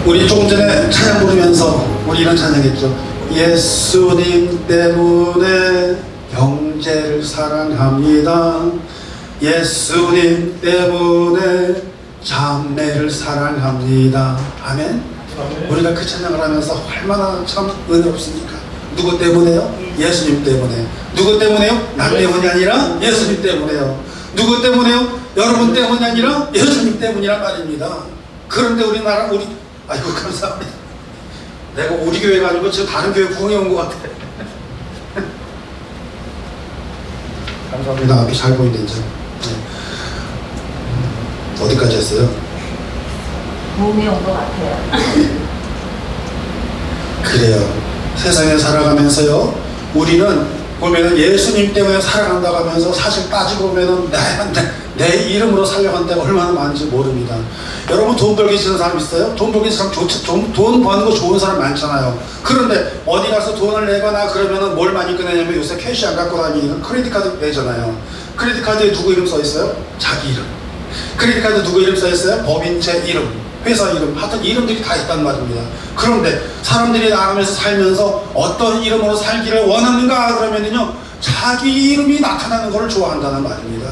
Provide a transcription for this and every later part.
우리 조금 전에 찬양 부르면서 우리 이런 찬양했죠. 예수님 때문에 형제를 사랑합니다. 예수님 때문에 자매를 사랑합니다. 아멘. 우리가 그 찬양을 하면서 얼마나 참 은혜롭습니까? 누구 때문에요? 예수님 때문에. 누구 때문에요? 나 때문이 아니라 예수님 때문에요. 누구 때문에요? 여러분 때문이 아니라 예수님 때문이란 말입니다. 그런데 우리나라 아이고 감사합니다. 내가 우리 교회 가지고 지금 다른 교회 부흥해 온 것 같아. 감사합니다. 앞이 잘 보이는지. 네. 어디까지 했어요? 부흥해 온 것 같아요. 그래요. 세상에 살아가면서요, 우리는 보면은 예수님 때문에 살아간다고 하면서 사실 따지고 보면은 내 이름으로 살려간 데가 얼마나 많은지 모릅니다. 여러분 돈 벌기 싫은 사람 있어요? 돈 벌기 참 좋지, 돈 버는 거 좋은 사람 많잖아요. 그런데 어디 가서 돈을 내거나 그러면은 뭘 많이 꺼내냐면 요새 캐시 안 갖고 다니니까 크레딧 카드 내잖아요. 크레딧 카드에 누구 이름 써 있어요? 자기 이름. 크레딧 카드 누구 이름 써 있어요? 법인체 이름, 회사 이름, 하여튼 이름들이 다 있단 말입니다. 그런데 사람들이 나가면서 살면서 어떤 이름으로 살기를 원하는가 그러면은요, 자기 이름이 나타나는 것을 좋아한다는 말입니다.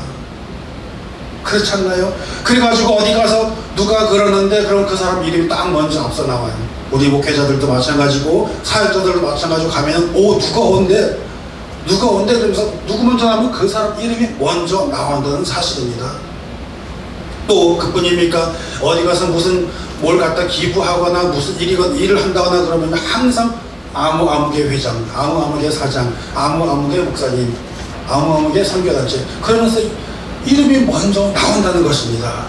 그렇지 않나요? 그래가지고 어디 가서 누가 그러는데 그럼 그 사람 이름이 딱 먼저 앞서 나와요. 우리 목회자들도 마찬가지고 사역자들도 마찬가지고 가면은 누가 온대 그러면서 누구 먼저 나오면 그 사람 이름이 먼저 나온다는 사실입니다. 또 그뿐입니까? 어디 가서 무슨 뭘 갖다 기부하거나 무슨 일을 한다거나 그러면 항상 아무의 회장, 아무의 사장, 아무의 목사님, 아무의 선교단체 그러면서 이름이 먼저 나온다는 것입니다.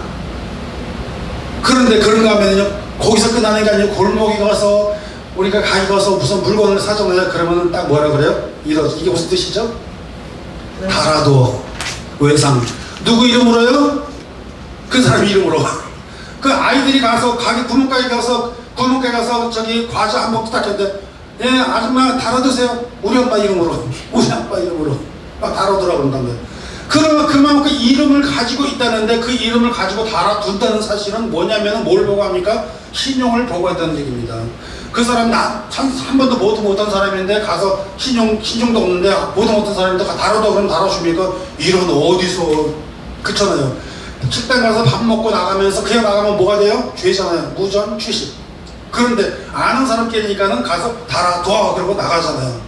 그런데 그런가 하면요, 거기서 끝나는 게 아니고 골목에 가서 우리가 가서 무슨 물건을 사잖아요. 그러면은 딱 뭐라 그래요? 이게 무슨 뜻이죠? 달아도 외상. 누구 이름으로요? 그 사람 이름으로. 그 아이들이 가서 구멍가게 가서 저기 과자 한번 부탁했는데, 예 아줌마 달아두세요. 우리 엄마 이름으로, 우리 아빠 이름으로 막 달아두라고 그런다면, 그러면 그만큼 이름을 가지고 있다는데 그 이름을 가지고 달아둔다는 사실은 뭐냐면 뭘 보고 합니까? 신용을 보고 한다는 얘기입니다. 그 사람 한 번도 보도 못한 사람인데 가서 신용도 없는데 보도 못한 사람인데 달아둬 그러면 달아줍니까? 이런 어디서. 그렇잖아요. 식당 가서 밥 먹고 나가면서 그냥 나가면 뭐가 돼요? 죄잖아요. 무전 취식. 그런데 아는 사람끼리니까는 가서 달아둬 그러고 나가잖아요.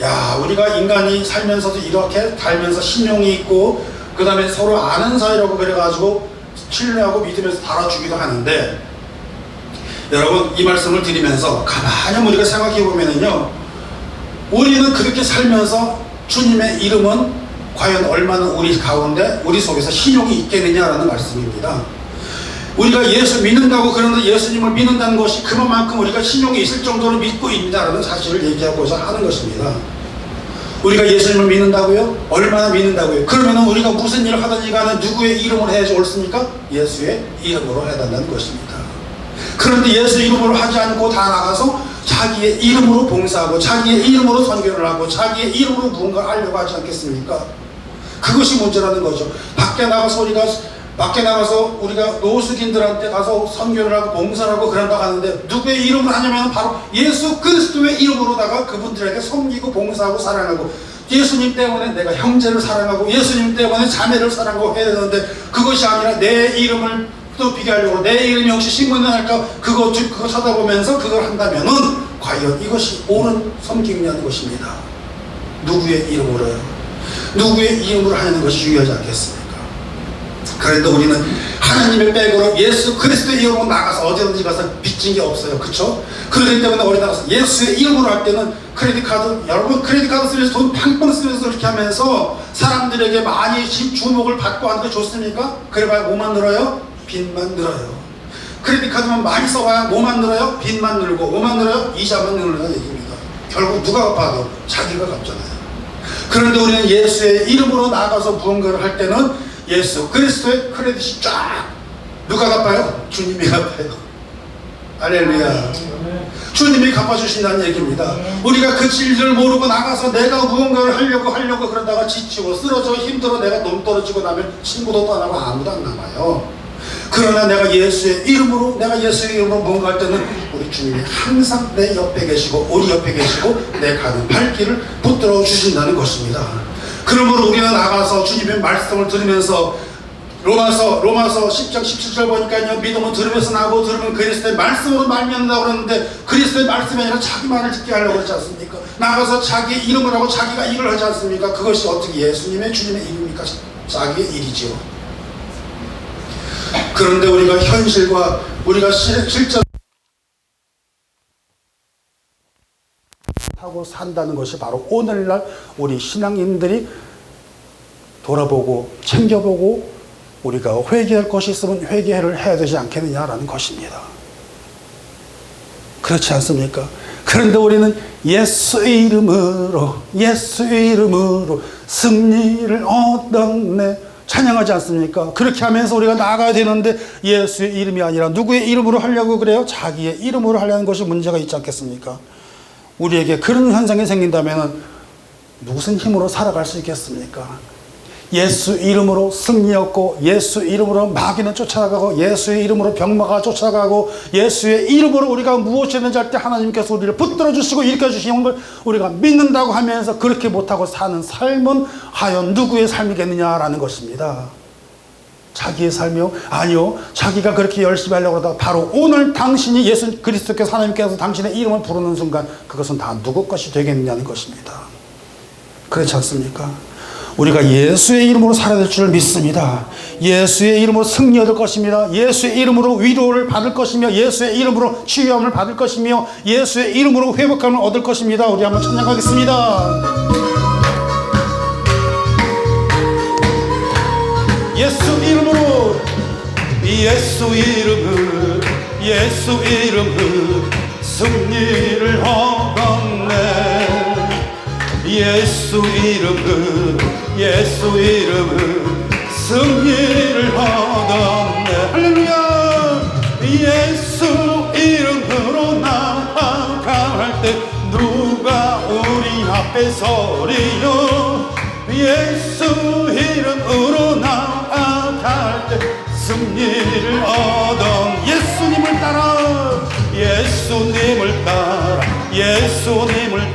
야, 우리가 인간이 살면서도 이렇게 달면서 신용이 있고 그 다음에 서로 아는 사이라고 그래가지고 신뢰하고 믿으면서 달아주기도 하는데, 여러분 이 말씀을 드리면서 가만히 우리가 생각해 보면은요, 우리는 그렇게 살면서 주님의 이름은 과연 얼마나 우리 가운데 우리 속에서 신용이 있겠느냐라는 말씀입니다. 우리가 예수 믿는다고 그러는데 예수님을 믿는다는 것이 그만큼 우리가 신용이 있을 정도로 믿고 있다라는 사실을 얘기하고자 하는 것입니다. 우리가 예수님을 믿는다고요? 얼마나 믿는다고요? 그러면 우리가 무슨 일을 하든지 간에 누구의 이름으로 해야지 옳습니까? 예수의 이름으로 해야 된다는 것입니다. 그런데 예수 이름으로 하지 않고 다 나가서 자기의 이름으로 봉사하고 자기의 이름으로 선교를 하고 자기의 이름으로 무언가를 하려고 하지 않겠습니까? 그것이 문제라는 거죠. 밖에 나가서 우리가 노숙인들한테 가서 선교를 하고 봉사를 하고 그런다고 하는데 누구의 이름을 하냐면 바로 예수 그리스도의 이름으로다가 그분들에게 섬기고 봉사하고 사랑하고, 예수님 때문에 내가 형제를 사랑하고 예수님 때문에 자매를 사랑하고 해야 되는데, 그것이 아니라 내 이름을 또 비교하려고 내 이름이 혹시 신문을 할까 그거 쳐다보면서 그걸 한다면은 과연 이것이 옳은 섬김이냐는 것입니다. 누구의 이름으로요? 누구의 이름으로 하는 것이 중요하지 않겠습니까? 그런데 우리는 하나님의 백으로 예수 그리스도의 이름으로 나가서 어디든지 가서 빚진 게 없어요. 그렇죠? 그렇기 때문에 우리 나가서 예수의 이름으로 할 때는 여러분 크레딧 카드 쓰면서 돈 팡팡 쓰면서 그렇게 하면서 사람들에게 많이 주목을 받고 하는 게 좋습니까? 그래봐야 뭐만 늘어요? 빚만 늘어요. 크레딧 카드만 많이 써봐야 뭐만 늘어요? 빚만 늘고, 뭐만 늘어요? 이자만 늘는 얘기입니다. 결국 누가 갚아도 자기가 갚잖아요. 그런데 우리는 예수의 이름으로 나가서 무언가를 할 때는 예수 그리스도의 크레딧이 쫙 누가 갚아요? 주님이 갚아요. 할렐루야. 주님이 갚아주신다는 얘기입니다. 우리가 그 진리를 모르고 나가서 내가 무언가를 하려고 그러다가 지치고 쓰러져 힘들어 내가 너무 떨어지고 나면 친구도 떠나고 아무도 안 남아요. 그러나 내가 예수의 이름으로 뭔가 할 때는 우리 주님이 항상 내 옆에 계시고 우리 옆에 계시고 내 가는 발길을 붙들어 주신다는 것입니다. 그러므로 우리는 나가서 주님의 말씀을 들으면서 로마서 10장 17절 보니까요, 믿음은 들으면서 나고 들으면 그리스도의 말씀으로 말미암는다고 그러는데, 그리스도의 말씀이 아니라 자기 말을 듣게 하려고 그러지 않습니까? 나가서 자기 이름을 하고 자기가 일을 하지 않습니까? 그것이 어떻게 예수님의 주님의 일입니까? 자기의 일이지요. 그런데 우리가 현실과 우리가 실전 하고 산다는 것이 바로 오늘날 우리 신앙인들이 돌아보고 챙겨보고 우리가 회개할 것이 있으면 회개를 해야 되지 않겠느냐라는 것입니다. 그렇지 않습니까? 그런데 우리는 예수의 이름으로 승리를 얻었네 찬양하지 않습니까? 그렇게 하면서 우리가 나아가야 되는데 예수의 이름이 아니라 누구의 이름으로 하려고 그래요? 자기의 이름으로 하려는 것이 문제가 있지 않겠습니까? 우리에게 그런 현상이 생긴다면 무슨 힘으로 살아갈 수 있겠습니까? 예수 이름으로 승리 얻고 예수 이름으로 마귀는 쫓아가고 예수의 이름으로 병마가 쫓아가고 예수의 이름으로 우리가 무엇이든지 할 때 하나님께서 우리를 붙들어 주시고 일으켜 주시는 걸 우리가 믿는다고 하면서 그렇게 못하고 사는 삶은 하연 누구의 삶이겠느냐라는 것입니다. 자기의 삶이요? 아니요. 자기가 그렇게 열심히 하려고 하다가 바로 오늘 당신이 예수 그리스도께서 하나님께서 당신의 이름을 부르는 순간 그것은 다 누구 것이 되겠느냐는 것입니다. 그렇지 않습니까? 우리가 예수의 이름으로 살아야 될 줄 믿습니다. 예수의 이름으로 승리 얻을 것입니다. 예수의 이름으로 위로를 받을 것이며 예수의 이름으로 치유함을 받을 것이며 예수의 이름으로 회복함을 얻을 것입니다. 우리 한번 찬양하겠습니다. 예수 이름으로 예수 이름으로 승리를 얻었네. 예수 이름으로 승리를 얻었네. 할렐루야. 예수 이름으로 나아갈 때 누가 우리 앞에 서리요. 예수 이름으로 나아갈 때 승리를 얻은 예수님을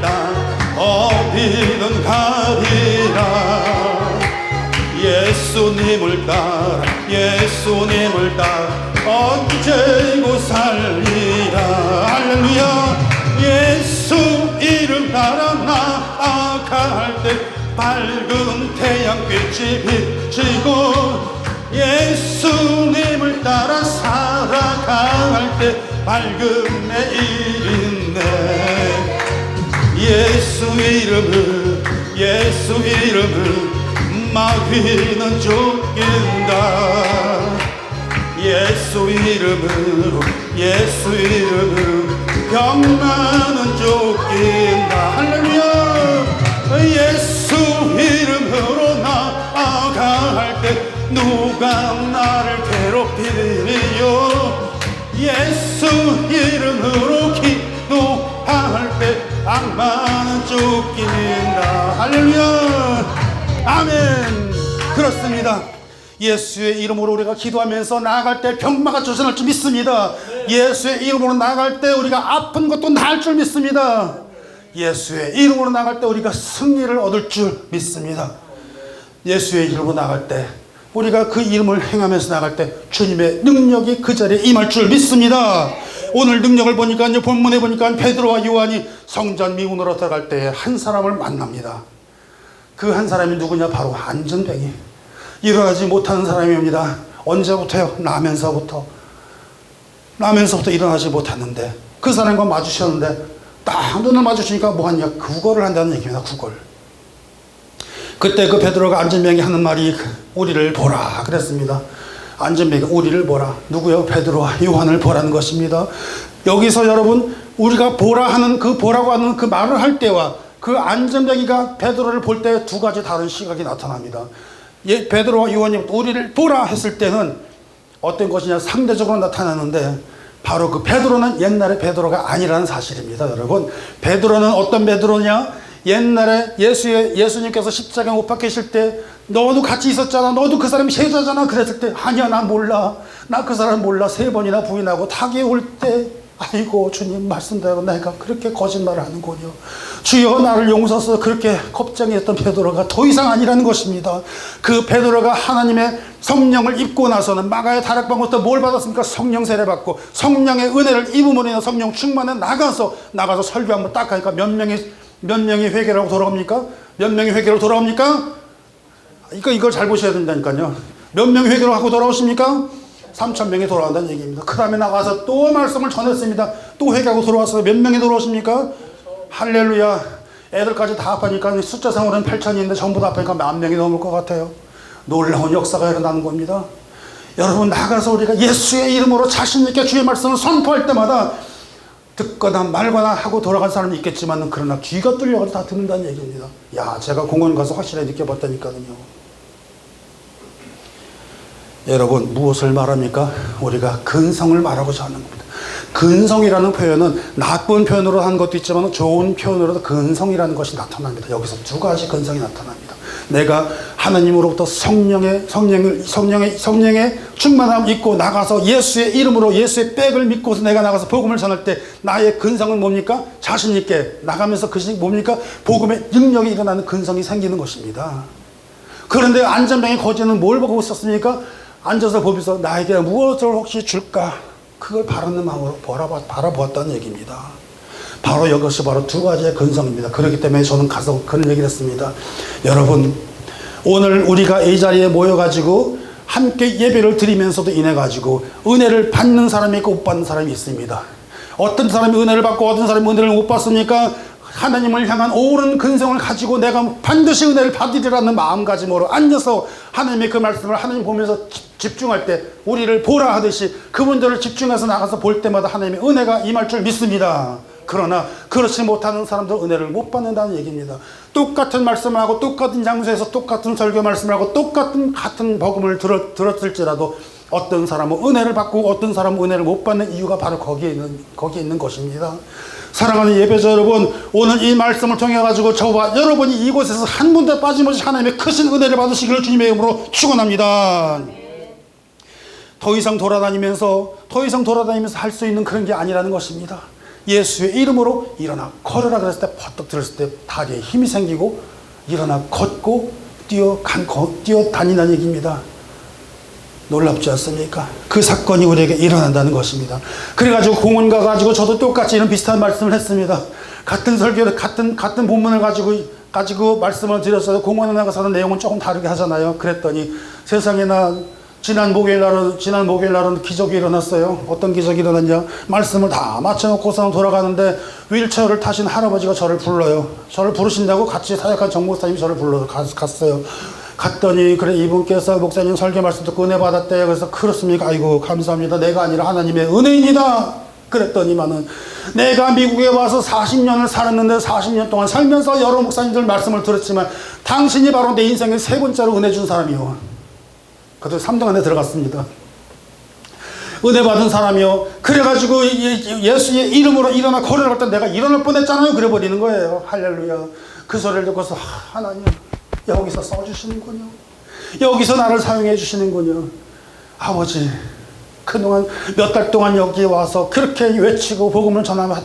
따라 어디든 가리라. 예수님을 따라 언제고 살리라. 할렐루야. 예수 이름 따라 나아갈 때 밝은 태양빛이 비치고 예수님을 따라 살아갈 때 밝은 내일이네. 예수 이름을 마귀는 쫓긴다. 예수 이름으로 병마는 쫓긴다. 할렐루야. 예수 이름으로 나아갈 때 누가 나를 괴롭히리요. 예수 이름으로 기도할 때 악마는 쫓긴다. 할렐루야. 아멘. 그렇습니다. 예수의 이름으로 우리가 기도하면서 나아갈 때 병마가 쫓아날 줄 믿습니다. 예수의 이름으로 나아갈 때 우리가 아픈 것도 나을 줄 믿습니다. 예수의 이름으로 나아갈 때 우리가 승리를 얻을 줄 믿습니다. 예수의 이름으로 나아갈 때 우리가 그 이름을 행하면서 나갈 때 주님의 능력이 그 자리에 임할 줄 믿습니다. 오늘 능력을 보니까요, 본문에 보니까 베드로와 요한이 성전 미문으로 들어갈 때 한 사람을 만납니다. 그 한 사람이 누구냐? 바로 안전뱅이, 일어나지 못하는 사람입니다. 언제부터요? 나면서부터 일어나지 못했는데 그 사람과 마주쳤는데 딱 눈을 마주치니까 뭐하냐? 구걸을 한다는 얘기입니다. 구걸. 그때 그 베드로가 안전뱅이 하는 말이 우리를 보라 그랬습니다. 안전뱅이가 우리를 보라. 누구요? 베드로와 요한을 보라는 것입니다. 여기서 여러분 우리가 보라 하는 그 보라고 하는 그 말을 할 때와 그 안전뱅이가 베드로를 볼 때 두 가지 다른 시각이 나타납니다. 베드로와 요한이 우리를 보라 했을 때는 어떤 것이냐? 상대적으로 나타나는데 바로 그 베드로는 옛날의 베드로가 아니라는 사실입니다. 여러분, 베드로는 어떤 베드로냐? 옛날에 예수님께서 십자가에 못 박히실 때 너도 같이 있었잖아, 너도 그 사람이 제자잖아 그랬을 때 아니야 나 몰라, 나 그 사람 몰라. 3번이나 부인하고 닭이 올 때 아이고 주님 말씀대로 내가 그렇게 거짓말을 하는군요. 주여 나를 용서하소서. 그렇게 겁쟁이였던 베드로가 더 이상 아니라는 것입니다. 그 베드로가 하나님의 성령을 입고 나서는 마가의 다락방부터 뭘 받았습니까? 성령 세례 받고 성령의 은혜를 입음으로 인해 성령 충만에 나가서 설교 한번 딱 하니까 몇 명이 회개를 하고 돌아옵니까? 몇 명이 회개로 돌아옵니까? 이걸 잘 보셔야 된다니까요. 몇 명이 회개를 하고 돌아오십니까? 3,000명이 돌아간다는 얘기입니다. 그 다음에 나가서 또 말씀을 전했습니다. 또 회개하고 돌아왔어요. 몇 명이 돌아오십니까? 할렐루야. 애들까지 다 합하니까 숫자상으로는 8,000인데 전부 다 합하니까 10,000명이 넘을 것 같아요. 놀라운 역사가 일어나는 겁니다. 여러분 나가서 우리가 예수의 이름으로 자신있게 주의 말씀을 선포할 때마다 듣거나 말거나 하고 돌아간 사람이 있겠지만 그러나 귀가 뚫려가지고 다 듣는다는 얘기입니다. 야, 제가 공원 가서 확실하게 느껴봤다니까요. 여러분 무엇을 말합니까? 우리가 근성을 말하고자 하는 겁니다. 근성이라는 표현은 나쁜 표현으로 한 것도 있지만 좋은 표현으로도 근성이라는 것이 나타납니다. 여기서 두 가지 근성이 나타납니다. 내가 하나님으로부터 성령의 충만함을 입고 나가서 예수의 이름으로 예수의 백을 믿고서 내가 나가서 복음을 전할 때 나의 근성은 뭡니까? 자신 있게 나가면서 그것이 뭡니까? 복음의 능력이 일어나는 근성이 생기는 것입니다. 그런데 안전병의 거지는 뭘 보고 있었습니까? 앉아서 보면서 나에게 무엇을 혹시 줄까? 그걸 바라는 마음으로 바라보았다는 얘기입니다. 바로 이것이 바로 두 가지의 근성입니다. 그렇기 때문에 저는 가서 그런 얘기를 했습니다. 여러분 오늘 우리가 이 자리에 모여가지고 함께 예배를 드리면서도 인해가지고 은혜를 받는 사람이 있고 못 받는 사람이 있습니다. 어떤 사람이 은혜를 받고 어떤 사람이 은혜를 못 받습니까? 하나님을 향한 옳은 근성을 가지고 내가 반드시 은혜를 받으리라는 마음가짐으로 앉아서 하나님의 그 말씀을 하나님 보면서 집중할 때 우리를 보라 하듯이 그분들을 집중해서 나가서 볼 때마다 하나님의 은혜가 임할 줄 믿습니다. 그러나 그렇지 못하는 사람들은 은혜를 못 받는다는 얘기입니다. 똑같은 말씀을 하고 똑같은 장소에서 똑같은 설교 말씀을 하고 같은 복음을 들었을지라도 어떤 사람은 은혜를 받고 어떤 사람은 은혜를 못 받는 이유가 바로 거기에 있는 것입니다. 사랑하는 예배자 여러분, 오늘 이 말씀을 통해 가지고 저와 여러분이 이곳에서 한 분도 빠짐없이 하나님의 크신 은혜를 받으시기를 주님의 이름으로 축원합니다. 더 이상 돌아다니면서 할 수 있는 그런 게 아니라는 것입니다. 예수의 이름으로 일어나 걸으라 그랬을 때 퍼뜩 들었을 때 다리에 힘이 생기고 일어나 걷고 뛰어다니는 얘기입니다. 놀랍지 않습니까? 그 사건이 우리에게 일어난다는 것입니다. 그래가지고 공원 가가지고 저도 똑같이 이런 비슷한 말씀을 했습니다. 같은 설교를 같은 본문을 가지고 말씀을 드렸어요. 공원에 나가서는 내용은 조금 다르게 하잖아요. 그랬더니 세상에나 지난 목요일 날은 기적이 일어났어요. 어떤 기적이 일어났냐? 말씀을 다 마쳐놓고서는 돌아가는데 휠체어를 타신 할아버지가 저를 불러요. 저를 부르신다고 같이 사역한 정 목사님이 저를 불러서 갔어요. 갔더니 그래 이분께서 목사님 설교 말씀 듣고 은혜 받았대요. 그래서 그렇습니까? 아이고 감사합니다. 내가 아니라 하나님의 은혜입니다. 그랬더니만은 내가 미국에 와서 40년을 살았는데 40년 동안 살면서 여러 목사님들 말씀을 들었지만 당신이 바로 내 인생에 세 번째로 은혜 준 사람이요. 그래서 3등 안에 들어갔습니다. 은혜 받은 사람이요. 그래가지고 예수의 이름으로 일어나 걸어갈 때 내가 일어날 뻔했잖아요. 그래버리는 거예요. 할렐루야. 그 소리를 듣고서 하나님 여기서 써주시는군요. 여기서 나를 사용해 주시는군요. 아버지 그동안 몇 달 동안 여기 와서 그렇게 외치고 복음을 전하면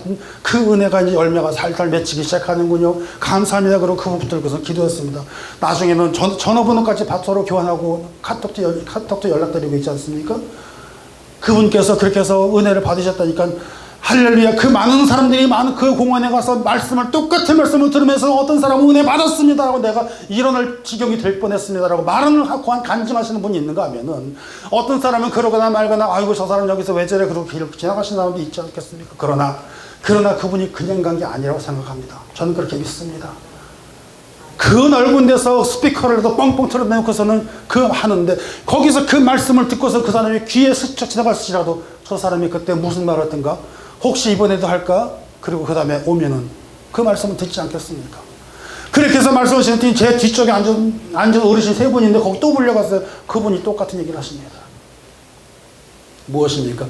그 은혜가 이제 열매가 살살 맺히기 시작하는군요. 감사합니다. 그러고 그분 들고서 기도했습니다. 나중에는 전화번호까지 서로 교환하고 카톡도 연락드리고 있지 않습니까? 그분께서 그렇게 해서 은혜를 받으셨다니까 할렐루야. 그 많은 사람들이 그 공원에 가서 똑같은 말씀을 들으면서 어떤 사람은 은혜 받았습니다라고 내가 일어날 지경이 될 뻔했습니다라고 말을 하고 간증하시는 분이 있는가 하면은 어떤 사람은 그러거나 말거나 아이고 저 사람 여기서 왜 저래 그러고 길 지나가시는 사람도 있지 않겠습니까? 그러나 그분이 그냥 간 게 아니라고 생각합니다. 저는 그렇게 믿습니다. 그 넓은 데서 스피커를 뻥뻥 틀어내놓고서는 하는데 거기서 그 말씀을 듣고서 그 사람이 귀에 스쳐 지나갔을지라도 저 사람이 그때 무슨 말을 했던가 혹시 이번에도 할까? 그리고 그 다음에 오면은 그 말씀은 듣지 않겠습니까? 그렇게 해서 말씀하시는 제 뒤쪽에 앉은 어르신 세 분인데 거기 또 불려갔어요. 그분이 똑같은 얘기를 하십니다. 무엇입니까?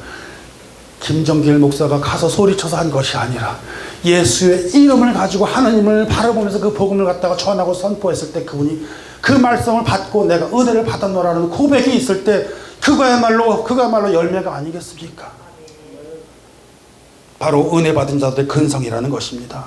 김정길 목사가 가서 소리쳐서 한 것이 아니라 예수의 이름을 가지고 하나님을 바라보면서 그 복음을 갖다가 전하고 선포했을 때 그분이 그 말씀을 받고 내가 은혜를 받았노라는 고백이 있을 때 그거야말로 열매가 아니겠습니까? 바로 은혜 받은 자들의 근성이라는 것입니다.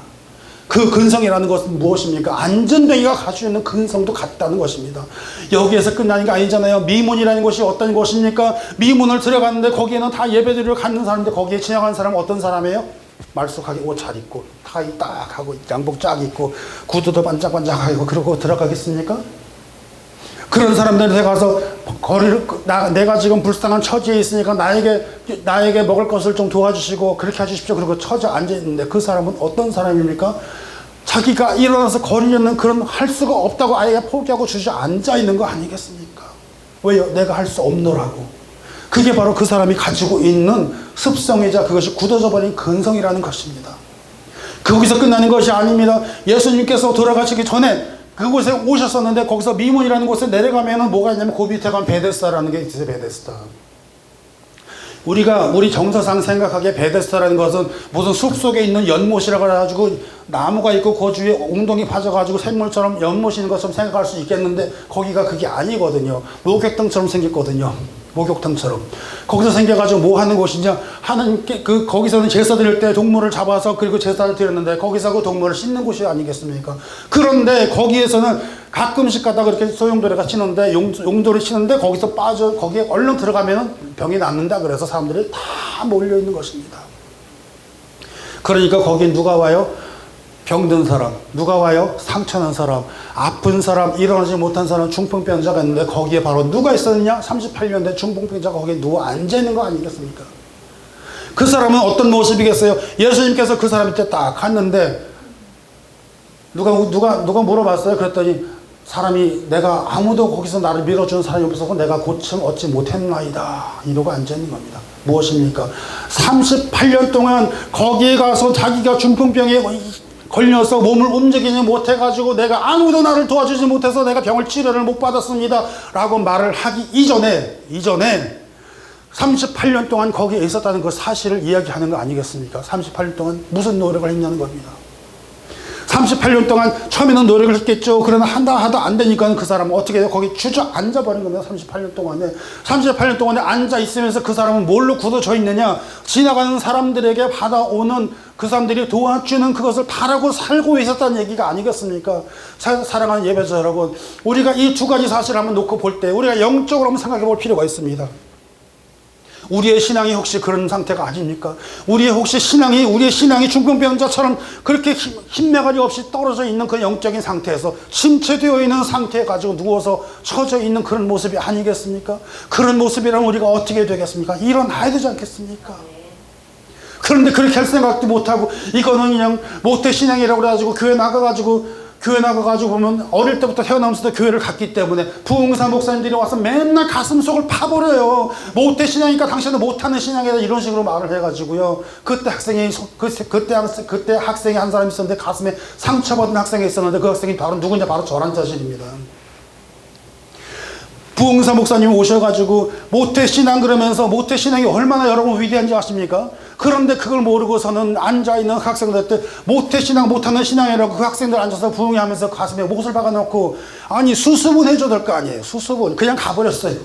그 근성이라는 것은 무엇입니까? 안전뱅이가 가지고 있는 근성도 같다는 것입니다. 여기에서 끝나는 게 아니잖아요. 미문이라는 것이 어떤 것입니까? 미문을 들어갔는데 거기에는 다 예배드리러 갖는 사람인데 거기에 지나가는 사람은 어떤 사람이에요? 말쑥하게 옷 잘 입고 타이 딱 하고 양복 쫙 입고 구두도 반짝반짝하고 그러고 들어가겠습니까? 그런 사람들한테 가서 내가 지금 불쌍한 처지에 있으니까 나에게 먹을 것을 좀 도와주시고 그렇게 해주십시오. 그리고 처져 앉아있는데 그 사람은 어떤 사람입니까? 자기가 일어나서 거리려는 그런 할 수가 없다고 아예 포기하고 주저앉아 있는 거 아니겠습니까? 왜요? 내가 할 수 없노라고. 그게 바로 그 사람이 가지고 있는 습성이자 그것이 굳어져 버린 근성이라는 것입니다. 거기서 끝나는 것이 아닙니다. 예수님께서 돌아가시기 전에 그곳에 오셨었는데 거기서 미문이라는 곳에 내려가면은 뭐가 있냐면 그 밑에 가면 베데스다라는 게 있어요. 베데스다. 우리 정서상 생각하기에 베데스다라는 것은 무슨 숲속에 있는 연못이라고 해가지고 나무가 있고 그 주위에 웅덩이 파져가지고 생물처럼 연못이 있는 것처럼 생각할 수 있겠는데 거기가 그게 아니거든요. 목욕탕처럼 생겼거든요. 목욕탕처럼. 거기서 생겨가지고 뭐 하는 곳이냐? 하나님께 거기서는 제사 드릴 때 동물을 잡아서 그리고 제사를 드렸는데 거기서 그 동물을 씻는 곳이 아니겠습니까? 그런데 거기에서는 가끔씩 가다 그렇게 소용돌이가 치는데 용돌이 치는데 거기서 거기에 얼른 들어가면은 병이 낫는다 그래서 사람들이 다 몰려 있는 것입니다. 그러니까 거기 누가 와요? 병든 사람, 누가 와요? 상처난 사람, 아픈 사람, 일어나지 못한 사람, 중풍병자가 있는데 거기에 바로 누가 있었느냐? 38년 된 중풍병자가 거기에 누워 앉아있는 거 아니겠습니까? 그 사람은 어떤 모습이겠어요? 예수님께서 그 사람 밑에 딱 갔는데 누가 물어봤어요? 그랬더니 사람이 내가 아무도 거기서 나를 밀어주는 사람이 없어서 내가 고침 얻지 못했나이다 이러고 앉아있는 겁니다. 무엇입니까? 38년 동안 거기에 가서 자기가 중풍병에 걸려서 몸을 움직이지 못해가지고 내가 아무도 나를 도와주지 못해서 내가 병을 치료를 못 받았습니다 라고 말을 하기 이전에 38년 동안 거기에 있었다는 그 사실을 이야기하는 거 아니겠습니까? 38년 동안 무슨 노력을 했냐는 겁니다. 38년 동안 처음에는 노력을 했겠죠. 그러나 하다 안 되니까 그 사람은 어떻게 해요? 거기 주저앉아 버린 겁니다. 38년 동안에 앉아 있으면서 그 사람은 뭘로 굳어져 있느냐? 지나가는 사람들에게 받아오는 그 사람들이 도와주는 그것을 바라고 살고 있었다는 얘기가 아니겠습니까? 사랑하는 예배자 여러분, 우리가 이 두 가지 사실을 한번 놓고 볼 때 우리가 영적으로 한번 생각해 볼 필요가 있습니다. 우리의 신앙이 혹시 그런 상태가 아닙니까? 우리의 신앙이 중풍병자처럼 그렇게 힘매가지 없이 떨어져 있는 그 영적인 상태에서 침체되어 있는 상태에 가지고 누워서 처져 있는 그런 모습이 아니겠습니까? 그런 모습이라면 우리가 어떻게 되겠습니까? 일어나야 되지 않겠습니까? 그런데 그렇게 할 생각도 못하고 이거는 그냥 모태신앙이라고 그래가지고 교회 나가가지고 보면 어릴 때부터 태어나면서도 교회를 갔기 때문에 부흥사 목사님들이 와서 맨날 가슴 속을 파버려요. 모태신앙이니까 당신은 못하는 신앙이다 이런 식으로 말을 해가지고요. 그때 학생이 한 사람이 있었는데 가슴에 상처받은 학생이 있었는데 그 학생이 바로 누구냐? 바로 저란 자신입니다. 부흥사 목사님 오셔가지고 모태신앙 그러면서 모태신앙이 얼마나 여러분 위대한지 아십니까? 그런데 그걸 모르고서는 앉아있는 학생들한테 모태신앙 못하는 신앙이라고 그 학생들 앉아서 부흥하면서 가슴에 못을 박아놓고 아니 수습은 해줘야 될 거 아니에요. 수습은 그냥 가버렸어요.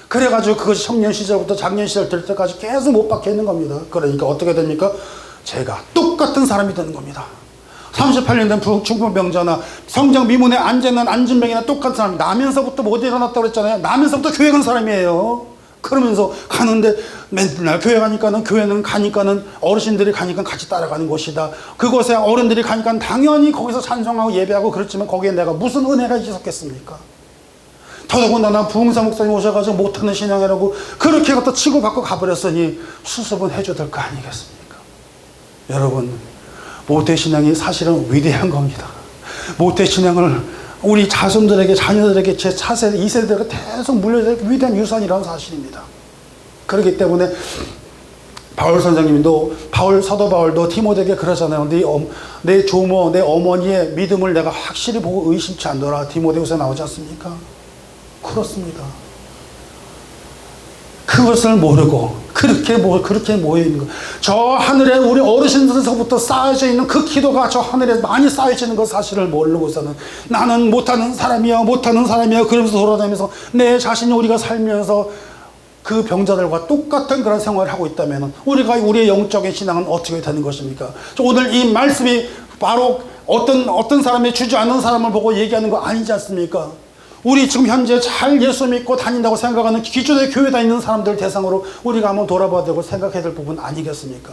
그래가지고 그것이 청년 시절부터 장년 시절 될 때까지 계속 못 박혀 있는 겁니다. 그러니까 어떻게 됩니까? 제가 똑같은 사람이 되는 겁니다. 38년 된 중풍병자나 성장 미문에 앉아있는 안진병이나 똑같은 사람, 나면서부터 못 일어났다고 그랬잖아요. 나면서부터 교회 간 사람이에요. 그러면서 가는데 맨날 교회는 가니까는 어르신들이 가니까 같이 따라가는 곳이다. 그곳에 어른들이 가니까 당연히 거기서 찬송하고 예배하고 그렇지만 거기에 내가 무슨 은혜가 있었겠습니까? 더더군다나 부흥사 목사님 오셔가지고 못하는 신앙이라고 그렇게 갖다 치고받고 가버렸으니 수습은 해줘야 될 거 아니겠습니까? 여러분, 모태신앙이 사실은 위대한 겁니다. 모태신앙을 우리 자손들에게, 자녀들에게, 제 차세대, 2세대가 계속 물려줄 위대한 유산이라는 사실입니다. 그렇기 때문에 바울 선생님도, 사도 바울도 디모데에게 그러잖아요. 내 조모, 내 어머니의 믿음을 내가 확실히 보고 의심치 않노라. 디모데후서 나오지 않습니까? 그렇습니다. 그것을 모르고 그렇게 모여 있는 거. 저 하늘에 우리 어르신들서부터 쌓여져 있는 그 기도가 저 하늘에 많이 쌓여져 있는 그 사실을 모르고서는 나는 못하는 사람이야 그러면서 돌아다니면서 내 자신이 우리가 살면서 그 병자들과 똑같은 그런 생활을 하고 있다면 우리의 영적인 신앙은 어떻게 되는 것입니까? 오늘 이 말씀이 바로 어떤 사람이 주저앉는 사람을 보고 얘기하는 거 아니지 않습니까? 우리 지금 현재 잘 예수 믿고 다닌다고 생각하는 기존의 교회 다니는 사람들 대상으로 우리가 한번 돌아봐야 되고 생각해야 될 부분 아니겠습니까?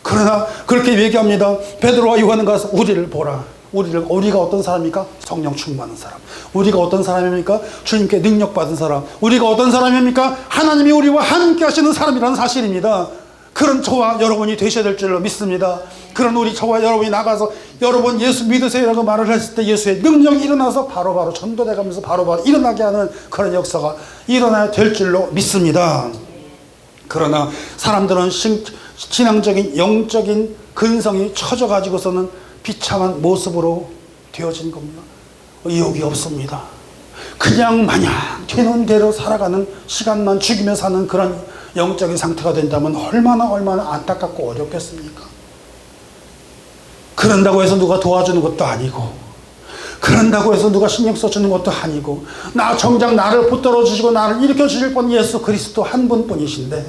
그러나 그렇게 얘기합니다. 베드로와 요한은 가서 우리를 보라. 우리가 어떤 사람입니까? 성령 충만한 사람. 우리가 어떤 사람입니까? 주님께 능력받은 사람. 우리가 어떤 사람입니까? 하나님이 우리와 함께 하시는 사람이라는 사실입니다. 그런 저와 여러분이 되셔야 될 줄로 믿습니다. 그런 저와 여러분이 나가서 여러분 예수 믿으세요라고 말을 했을 때 예수의 능력이 일어나서 바로바로 전도돼가면서 바로바로 일어나게 하는 그런 역사가 일어나야 될 줄로 믿습니다. 그러나 사람들은 신앙적인 영적인 근성이 처져가지고서는 비참한 모습으로 되어진 겁니다. 의욕이 없습니다. 그냥 마냥 되는 대로 살아가는 시간만 죽이며 사는 그런 영적인 상태가 된다면 얼마나 안타깝고 어렵겠습니까? 그런다고 해서 누가 도와주는 것도 아니고, 그런다고 해서 누가 신경 써주는 것도 아니고, 정작 나를 붙들어 주시고 나를 일으켜 주실 분 예수 그리스도 한 분뿐이신데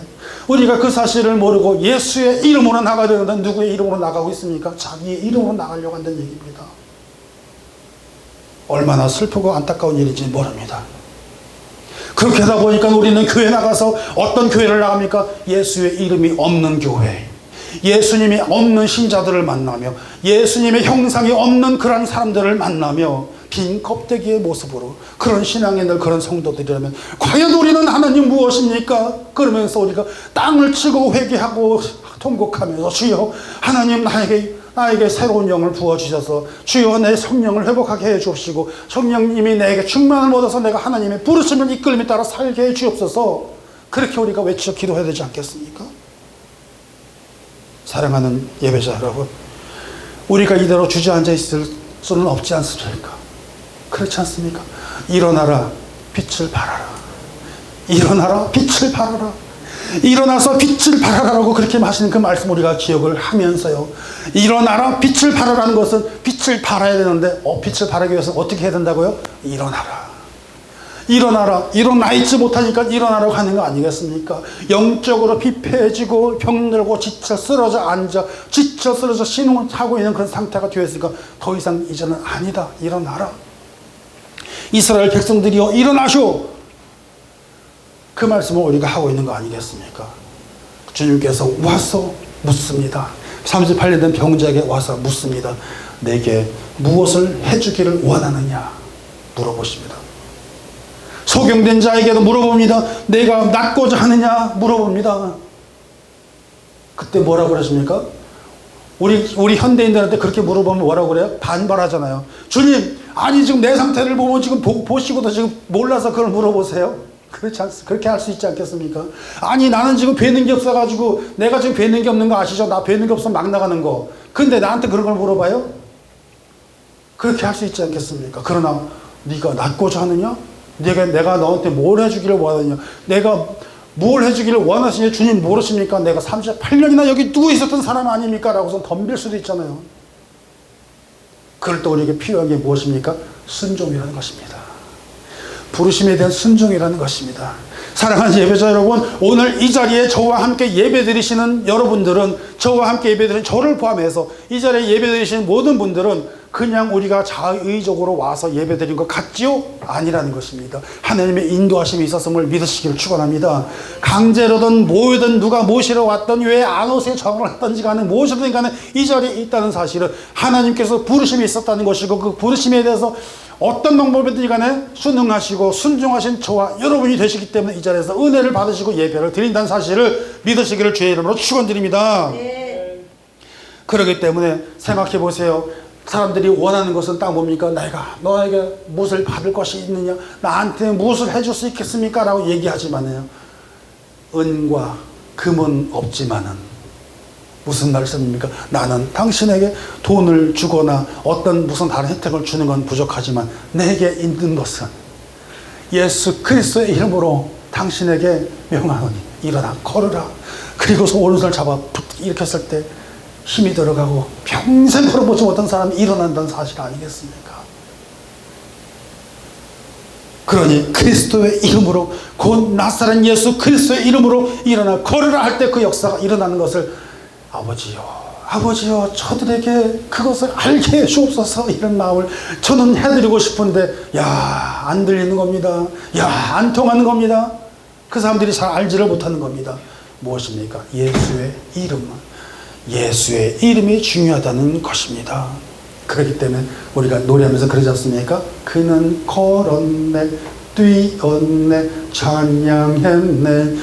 우리가 그 사실을 모르고 예수의 이름으로 나가야 되는데 누구의 이름으로 나가고 있습니까? 자기의 이름으로 나가려고 한다는 얘기입니다. 얼마나 슬프고 안타까운 일인지 모릅니다. 그렇게 하다 보니까 우리는 교회 나가서 어떤 교회를 나갑니까? 예수의 이름이 없는 교회, 예수님이 없는 신자들을 만나며 예수님의 형상이 없는 그런 사람들을 만나며 빈 껍데기의 모습으로 그런 신앙에 늘 그런 성도들이라면 과연 우리는 하나님 무엇입니까? 그러면서 우리가 땅을 치고 회개하고 통곡하면서 주여 하나님 나에게 새로운 영을 부어주셔서 주여 내 성령을 회복하게 해주시고 성령님이 내게 충만을 얻어서 내가 하나님의 부르심을 이끌림에 따라 살게 해주옵소서. 그렇게 우리가 외쳐 기도해야 되지 않겠습니까? 사랑하는 예배자 여러분, 우리가 이대로 주저앉아 있을 수는 없지 않습니까? 그렇지 않습니까? 일어나라 빛을 발하라. 일어나라 빛을 발하라. 일어나서 빛을 발하라고 그렇게 하시는 그 말씀 우리가 기억을 하면서요, 일어나라 빛을 발하라는 것은 빛을 발해야 되는데 빛을 발하기 위해서는 어떻게 해야 된다고요? 일어나라. 일어나 있지 못하니까 일어나라고 하는 거 아니겠습니까? 영적으로 피폐해지고 병들고 지쳐 쓰러져 신음을 하고 있는 그런 상태가 되었으니까 더 이상 이제는 아니다. 일어나라. 이스라엘 백성들이여 일어나쇼. 그 말씀을 우리가 하고 있는 거 아니겠습니까? 주님께서 와서 묻습니다. 38년 된 병자에게 와서 묻습니다. 내게 무엇을 해주기를 원하느냐 물어보십니다. 소경된 자에게도 물어봅니다. 내가 낫고자 하느냐 물어봅니다. 그때 뭐라고 그러십니까? 우리 현대인들한테 그렇게 물어보면 뭐라고 그래요? 반발하잖아요. 주님, 아니 지금 내 상태를 보면 지금 보시고도 지금 몰라서 그걸 물어보세요? 그렇게 할 수 있지 않겠습니까? 아니 나는 지금 뵈는 게 없어가지고, 내가 지금 뵈는 게 없는 거 아시죠? 나 뵈는 게 없으면 막 나가는 거. 근데 나한테 그런 걸 물어봐요? 그렇게 할 수 있지 않겠습니까? 그러나 네가 낫고자 하느냐? 내가 너한테 뭘 해주기를 원하느냐? 내가 뭘 해주기를 원하시냐? 주님 모르십니까? 내가 38년이나 여기 누워 있었던 사람 아닙니까? 라고서 덤빌 수도 있잖아요. 그럴 때 우리에게 필요한 게 무엇입니까? 순종이라는 것입니다. 부르심에 대한 순종이라는 것입니다. 사랑하는 예배자 여러분, 오늘 이 자리에 저와 함께 예배드리시는 여러분들은, 저와 함께 예배드리는 저를 포함해서 이 자리에 예배드리시는 모든 분들은 그냥 우리가 자의적으로 와서 예배드린 것 같지요? 아니라는 것입니다. 하나님의 인도하심이 있었음을 믿으시기를 축원합니다. 강제로든 뭐든 누가 모시러 왔던 왜 안 오세요 정을 했던지 간에 무엇이든 간에 이 자리에 있다는 사실은 하나님께서 부르심이 있었다는 것이고, 그 부르심에 대해서 어떤 방법이든 간에 순응하시고 순종하신 저와 여러분이 되시기 때문에 이 자리에서 은혜를 받으시고 예배를 드린다는 사실을 믿으시기를 주의 이름으로 축원드립니다. 네. 그렇기 때문에 생각해 보세요. 사람들이 원하는 것은 딱 뭡니까? 내가 너에게 무엇을 받을 것이 있느냐? 나한테 무엇을 해줄 수 있겠습니까? 라고 얘기하지만요, 은과 금은 없지만은 무슨 말씀입니까? 나는 당신에게 돈을 주거나 어떤 무슨 다른 혜택을 주는 건 부족하지만 내게 있는 것은 예수 그리스도의 이름으로 당신에게 명하노니 일어나 걸으라. 그리고서 오른손을 잡아 일으켰을 때 힘이 들어가고 평생 걸어보지 못한 사람이 일어난다는 사실 아니겠습니까? 그러니 그리스도의 이름으로, 곧 나사렛 예수 그리스도의 이름으로 일어나 걸으라 할 때 그 역사가 일어나는 것을 아버지요 저들에게 그것을 알게 해주옵소서, 이런 마음을 저는 해드리고 싶은데 안 들리는 겁니다. 안 통하는 겁니다. 그 사람들이 잘 알지를 못하는 겁니다. 무엇입니까? 예수의 이름, 예수의 이름이 중요하다는 것입니다. 그렇기 때문에 우리가 노래하면서 그러지 않습니까? 그는 걸었네, 뛰었네, 찬양했네.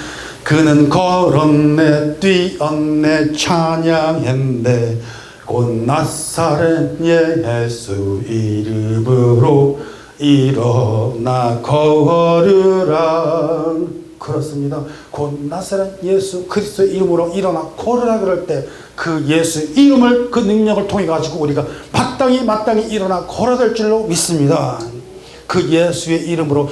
그는 걸었네, 뛰었네, 찬양했네. 곧 나사렛 예수 이름으로 일어나 걸으라. 그렇습니다. 곧 나사렛 예수 그리스도의 이름으로 일어나 걸으라 그럴 때 그 예수 이름을, 그 능력을 통해 가지고 우리가 마땅히 일어나 걸어야 될 줄로 믿습니다. 그 예수의 이름으로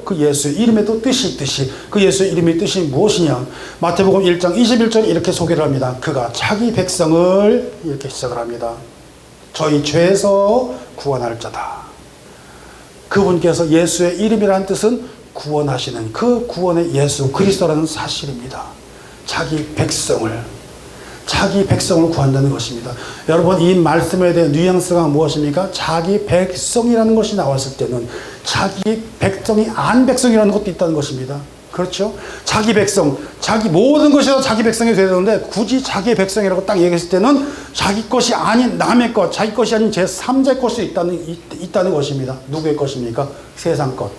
그 예수의 이름에도 뜻이 있듯이 그 예수의 이름의 뜻이 무엇이냐? 마태복음 1장 21절에 이렇게 소개를 합니다. 그가 자기 백성을, 이렇게 시작을 합니다. 저희 죄에서 구원할 자다. 그분께서 예수의 이름이라는 뜻은 구원하시는, 그 구원의 예수 그리스도라는 사실입니다. 자기 백성을 구한다는 것입니다. 여러분, 이 말씀에 대한 뉘앙스가 무엇입니까? 자기 백성이라는 것이 나왔을 때는 자기 백성이 안 백성이라는 것도 있다는 것입니다. 그렇죠? 자기 백성, 자기 모든 것이 다 자기 백성이 되야 되는데 굳이 자기 백성이라고 딱 얘기했을 때는 자기 것이 아닌 남의 것, 자기 것이 아닌 제3자의 것이 있다는 것입니다. 누구의 것입니까? 세상 것.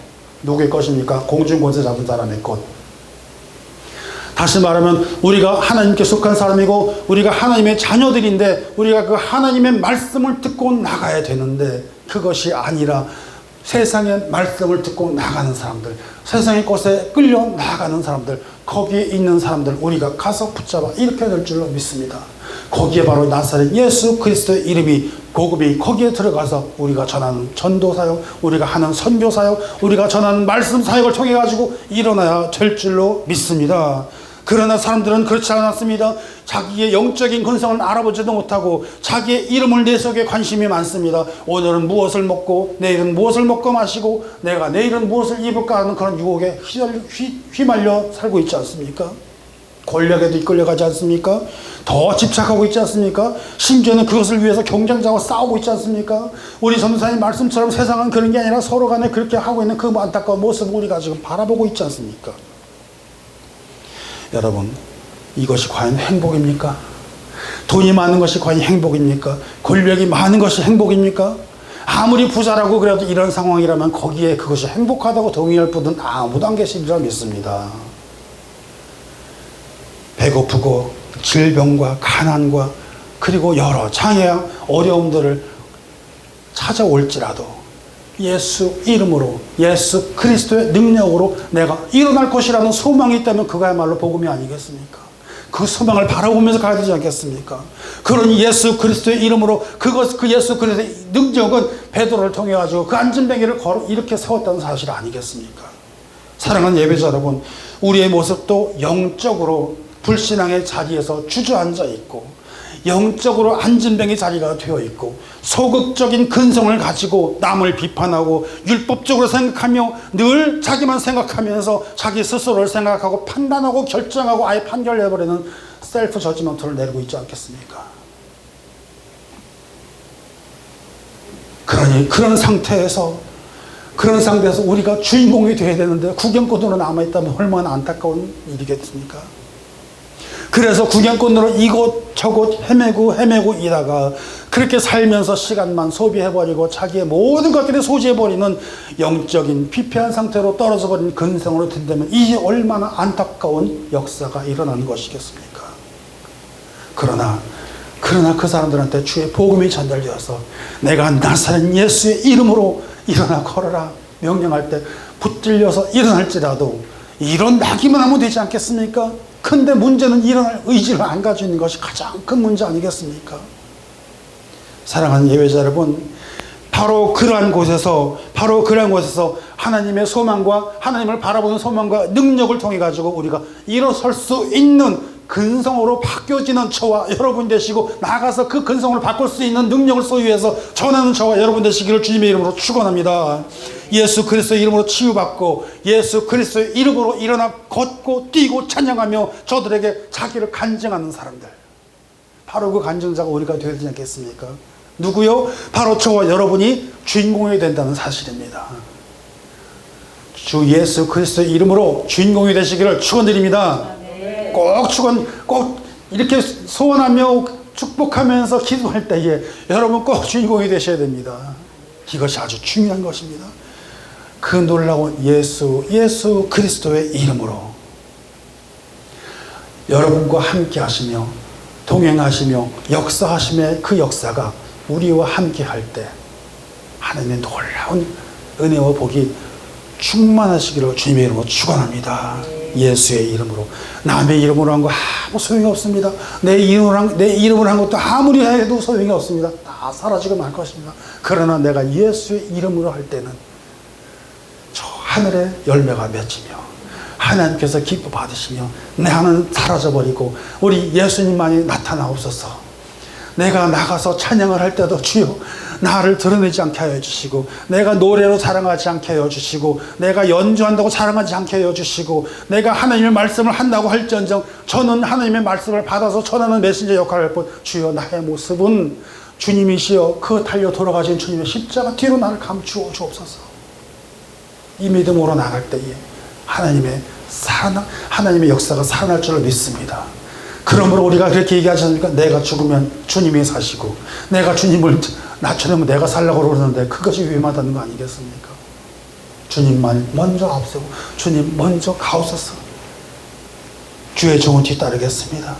누구의 것입니까? 공중권세 잡은 사람의 것. 다시 말하면 우리가 하나님께 속한 사람이고 우리가 하나님의 자녀들인데 우리가 그 하나님의 말씀을 듣고 나가야 되는데 그것이 아니라 세상의 말씀을 듣고 나가는 사람들, 세상의 것에 끌려 나가는 사람들, 거기에 있는 사람들 우리가 가서 붙잡아 일으켜야 될 줄로 믿습니다. 거기에 바로 나사렛 예수 그리스도의 이름이, 복음이 거기에 들어가서 우리가 전하는 전도사역, 우리가 하는 선교사역, 우리가 전하는 말씀 사역을 통해 가지고 일어나야 될 줄로 믿습니다. 그러나 사람들은 그렇지 않았습니다. 자기의 영적인 근성을 알아보지도 못하고 자기의 이름을 내세우기에 관심이 많습니다. 오늘은 무엇을 먹고 내일은 무엇을 먹고 마시고 내가 내일은 무엇을 입을까 하는 그런 유혹에 휘말려 살고 있지 않습니까? 권력에도 이끌려가지 않습니까? 더 집착하고 있지 않습니까? 심지어는 그것을 위해서 경쟁자와 싸우고 있지 않습니까? 우리 전도사님 말씀처럼 세상은 그런 게 아니라 서로 간에 그렇게 하고 있는 그 안타까운 모습을 우리가 지금 바라보고 있지 않습니까? 여러분, 이것이 과연 행복입니까? 돈이 많은 것이 과연 행복입니까? 권력이 많은 것이 행복입니까? 아무리 부자라고 그래도 이런 상황이라면 거기에 그것이 행복하다고 동의할 분은 아무도 안 계시리라 믿습니다. 배고프고 질병과 가난과 그리고 여러 장애와 어려움들을 찾아올지라도 예수 이름으로, 예수 그리스도의 능력으로 내가 일어날 것이라는 소망이 있다면 그거야말로 복음이 아니겠습니까? 그 소망을 바라보면서 가야 되지 않겠습니까? 그러니 예수 그리스도의 이름으로 그 예수 그리스도의 능력은 베드로를 통해 가지고 그 안전뱅이를 이렇게 세웠다는 사실 아니겠습니까? 사랑하는 예배자 여러분, 우리의 모습도 영적으로 불신앙의 자리에서 주저앉아 있고 영적으로 안진뱅이 자리가 되어 있고 소극적인 근성을 가지고 남을 비판하고 율법적으로 생각하며 늘 자기만 생각하면서 자기 스스로를 생각하고 판단하고 결정하고 아예 판결해버리는 셀프 저지먼트를 내리고 있지 않겠습니까? 그러니 그런 상태에서 우리가 주인공이 되어야 되는데 구경꾼으로 남아있다면 얼마나 안타까운 일이겠습니까? 그래서 구경꾼으로 이곳 저곳 헤매고 이다가 그렇게 살면서 시간만 소비해버리고 자기의 모든 것들을 소지해버리는 영적인 피폐한 상태로 떨어져버린 근성으로 든다면 이게 얼마나 안타까운 역사가 일어나는 것이겠습니까? 그러나 그 사람들한테 주의 복음이 전달되어서 내가 나사렛 예수의 이름으로 일어나 걸어라 명령할 때 붙들려서 일어날지라도 일어나기만 하면 되지 않겠습니까? 근데 문제는 일어날 의지를 안 가지고 있는 것이 가장 큰 문제 아니겠습니까? 사랑하는 예배자 여러분, 바로 그러한 곳에서 하나님의 소망과 하나님을 바라보는 소망과 능력을 통해 가지고 우리가 일어설 수 있는 근성으로 바뀌어지는 저와 여러분 되시고, 나아가서 그 근성으로 바꿀 수 있는 능력을 소유해서 전하는 저와 여러분 되시기를 주님의 이름으로 축원합니다. 예수 그리스도의 이름으로 치유받고 예수 그리스도의 이름으로 일어나 걷고 뛰고 찬양하며 저들에게 자기를 간증하는 사람들, 바로 그 간증자가 우리가 되어야 되지 않겠습니까? 누구요? 바로 저와 여러분이 주인공이 된다는 사실입니다. 주 예수 그리스도의 이름으로 주인공이 되시기를 축원드립니다. 꼭 이렇게 소원하며 축복하면서 기도할 때에 여러분 꼭 주인공이 되셔야 됩니다. 이것이 아주 중요한 것입니다. 그 놀라운 예수 그리스도의 이름으로 여러분과 함께 하시며 동행하시며 역사하심의 그 역사가 우리와 함께 할 때 하나님의 놀라운 은혜와 복이 충만하시기를 주님의 이름으로 축원합니다. 예수의 이름으로. 남의 이름으로 한 거 아무 소용이 없습니다. 내 이름으로 한 것도 아무리 해도 소용이 없습니다. 다 사라지고 말 것입니다. 그러나 내가 예수의 이름으로 할 때는 저 하늘의 열매가 맺히며 하나님께서 기뻐 받으시며 내 하나는 사라져버리고 우리 예수님만이 나타나옵소서. 내가 나가서 찬양을 할 때도 주여 나를 드러내지 않게 하여 주시고, 내가 노래로 자랑하지 않게 하여 주시고, 내가 연주한다고 자랑하지 않게 하여 주시고, 내가 하나님의 말씀을 한다고 할지언정 저는 하나님의 말씀을 받아서 전하는 메신저 역할을 할 뿐, 주여 나의 모습은 주님이시여 그 달려 돌아가신 주님의 십자가 뒤로 나를 감추어 주옵소서. 이 믿음으로 나갈 때에 하나님의 역사가 살아날 줄을 믿습니다. 그러므로 우리가 그렇게 얘기하지 않습니까? 내가 죽으면 주님이 사시고, 내가 주님을 낮춰내면 내가 살라고 그러는데 그것이 위험하다는 거 아니겠습니까? 주님만 먼저 앞세고 주님 먼저 가옵소서. 주의 종은 뒤따르겠습니다.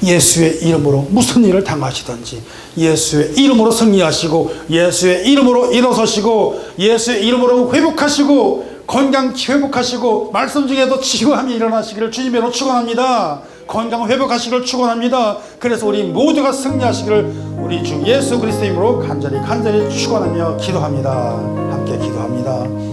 예수의 이름으로 무슨 일을 당하시든지 예수의 이름으로 승리하시고 예수의 이름으로 일어서시고 예수의 이름으로 회복하시고 건강 회복하시고 말씀 중에도 치유함이 일어나시기를 주님의 이름으로 축원합니다. 건강 회복하시기를 축원합니다. 그래서 우리 모두가 승리하시기를 우리 주 예수 그리스도의 이름으로 간절히 축원하며 기도합니다. 함께 기도합니다.